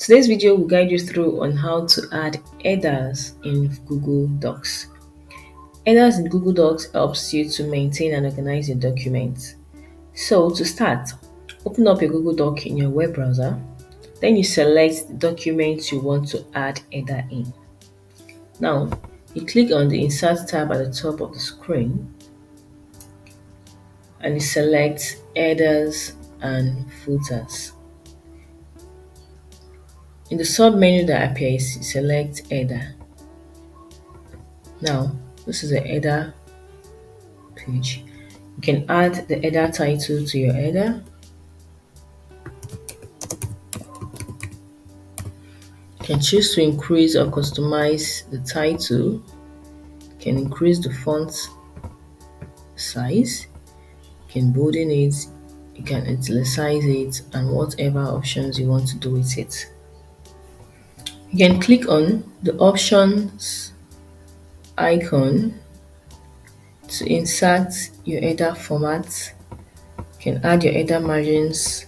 Today's video will guide you through on how to add headers in Google Docs. Headers in Google Docs helps you to maintain and organize your documents. So to start, open up your Google Doc in your web browser. Then you select the document you want to add header in. Now, you click on the Insert tab at the top of the screen and you select Headers and Footers. In the sub-menu that appears, you select Header. Now, this is a header page. You can add the header title to your header. You can choose to increase or customize the title. You can increase the font size. You can bolden it. You can italicize it and whatever options you want to do with it. You can click on the options icon to insert your header format. You can add your header margins,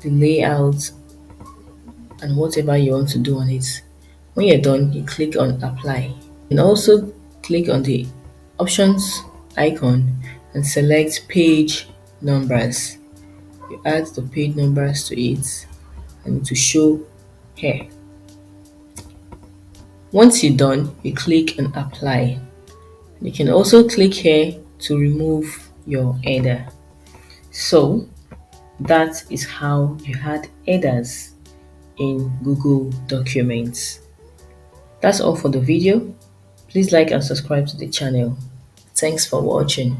the layout, and whatever you want to do on it. When you're done, you click on apply. You can also click on the options icon and select page numbers. You add the page numbers to it and to show here. Once you're done, you click on apply. You can also click here to remove your header. So that is how you add headers in Google Documents. That's all for the video. Please like and subscribe to the channel. Thanks for watching.